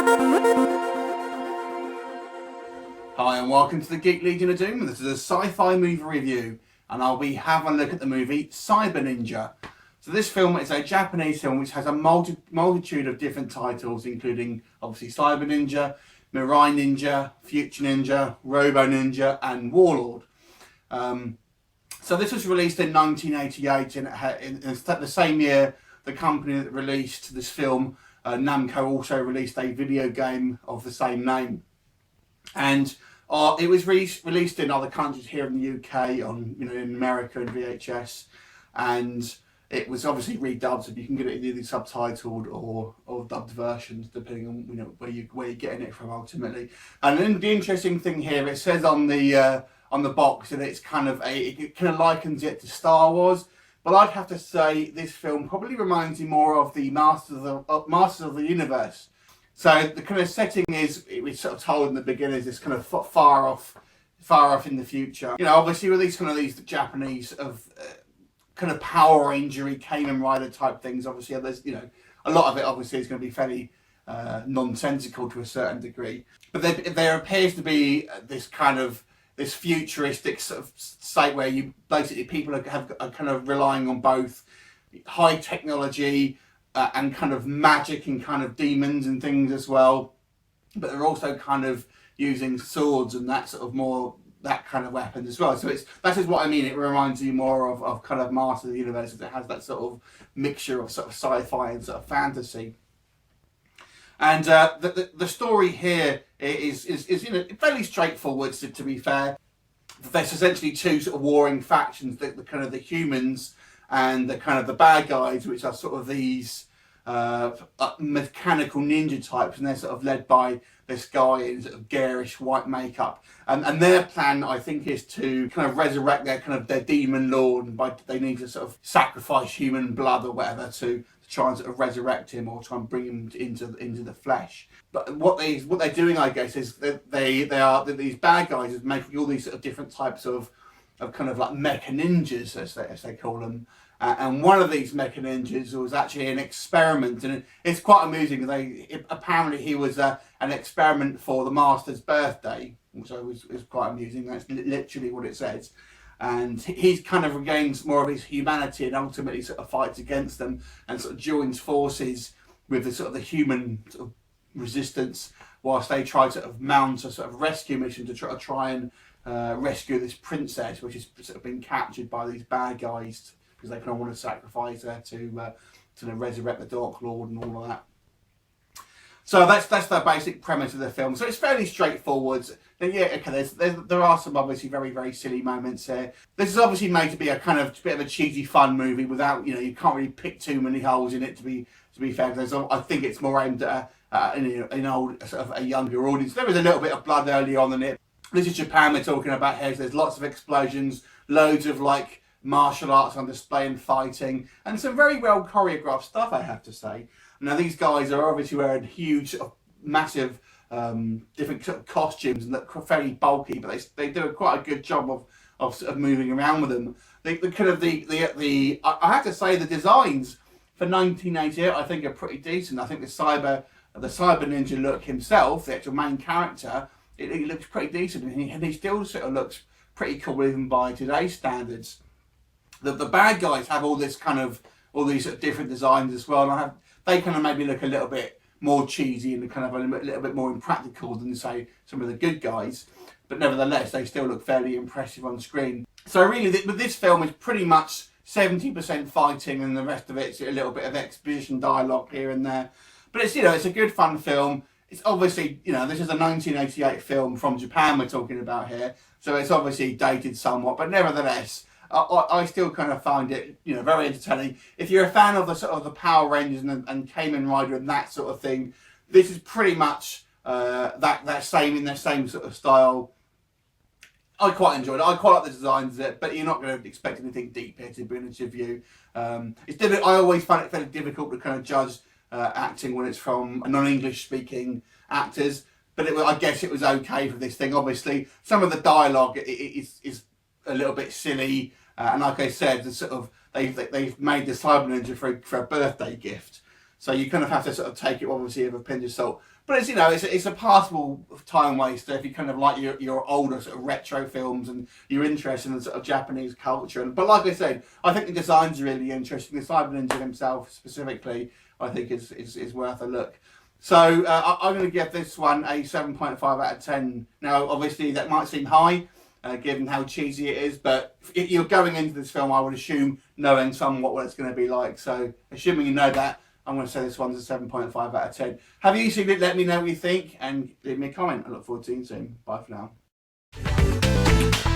Hi and welcome to the Geek Legion of Doom. This is a sci-fi movie review and I'll be having a look at the movie Cyber Ninja. So this film is a Japanese film which has a multitude of different titles, including obviously Cyber Ninja, Mirai Ninja, Future Ninja, Robo Ninja and Warlord. So this was released in 1988 and in the same year the company that released this film, Namco, also released a video game of the same name. And it was released in other countries here in the UK, in America and VHS, and it was obviously redubbed, so you can get it in either subtitled or dubbed versions, depending on where you're getting it from ultimately. And then the interesting thing here, it says on the box that it kind of likens it to Star Wars, but I'd have to say this film probably reminds me more of the Masters of the Universe. So the kind of setting is, it was sort of told in the beginning, is this kind of far off in the future. Obviously with these Japanese kind of Power Ranger-y, Kamen Rider type things, obviously there's, a lot of it obviously is going to be fairly nonsensical to a certain degree. But there appears to be this futuristic sort of state where people are kind of relying on both high technology, and kind of magic and kind of demons and things as well, but they're also kind of using swords and that kind of weapons as well. So that is what I mean. It reminds you more of kind of Master of the Universe. It has that sort of mixture of sort of sci-fi and sort of fantasy. And the story here is fairly straightforward. To be fair, there's essentially two sort of warring factions: the kind of the humans and the kind of the bad guys, which are sort of these mechanical ninja types, and they're sort of led by this guy in sort of garish white makeup. And their plan, I think, is to kind of resurrect their demon lord, and they need to sort of sacrifice human blood or whatever to try and sort of resurrect him or try and bring him into the flesh. But what they're doing, I guess, is that these bad guys is making all these sort of different types of kind of like mecha ninjas, as they call them. And one of these mecha ninjas was actually an experiment, and it's quite amusing. Apparently he was an experiment for the Master's birthday, which was quite amusing. That's literally what it says. And he kind of regains more of his humanity and ultimately sort of fights against them and sort of joins forces with the human sort of resistance, whilst they try to sort of mount a sort of rescue mission to try and rescue this princess, which has sort of been captured by these bad guys because they kind of want to sacrifice her to resurrect the Dark Lord and all of that. So that's the basic premise of the film. So it's fairly straightforward. Then there are some obviously very, very silly moments here. This is obviously made to be a kind of bit of a cheesy fun movie without, you can't really pick too many holes in it to be fair. I think it's more aimed at a younger audience. There is a little bit of blood early on in it. This is Japan we're talking about here. So there's lots of explosions, loads of martial arts on display and fighting, and some very well choreographed stuff, I have to say. Now these guys are obviously wearing huge, massive, different sort of costumes and look fairly bulky, but they do quite a good job of sort of moving around with them. I have to say the designs for 1988 I think are pretty decent. I think the Cyber Ninja look himself, the actual main character, it looks pretty decent, and he still sort of looks pretty cool even by today's standards. The bad guys have all these sort of different designs as well, and they kind of maybe look a little bit more cheesy and kind of a little bit more impractical than, say, some of the good guys, but nevertheless they still look fairly impressive on screen. So really, this film is pretty much 70% fighting, and the rest of it's a little bit of exposition dialogue here and there. But it's it's a good fun film. It's obviously, this is a 1988 film from Japan we're talking about here, so it's obviously dated somewhat, but nevertheless, I still kind of find it, very entertaining. If you're a fan of the sort of the Power Rangers and Kamen Rider and that sort of thing, this is pretty much in the same sort of style. I quite enjoyed it. I quite like the designs of it, but you're not going to expect anything deep here, to be honest with you. It's difficult. I always find it fairly difficult to kind of judge acting when it's from non-English speaking actors, but I guess it was okay for this thing. Obviously, some of the dialogue is a little bit silly, and like I said, they've made the Cyber Ninja for a birthday gift, so you kind of have to sort of take it obviously with a pinch of salt. But it's, you know, it's a passable time waster if you kind of like your older sort of retro films and you're interested in the sort of Japanese culture. But like I said, I think the design's really interesting. The Cyber Ninja himself specifically, I think is worth a look. So I'm going to give this one a 7.5 out of 10. Now, obviously, that might seem high, given how cheesy it is, but if you're going into this film, I would assume knowing somewhat what it's going to be like. So, assuming you know that, I'm going to say this one's a 7.5 out of 10. Have you seen it? Let me know what you think and leave me a comment. I look forward to seeing you soon. Bye for now.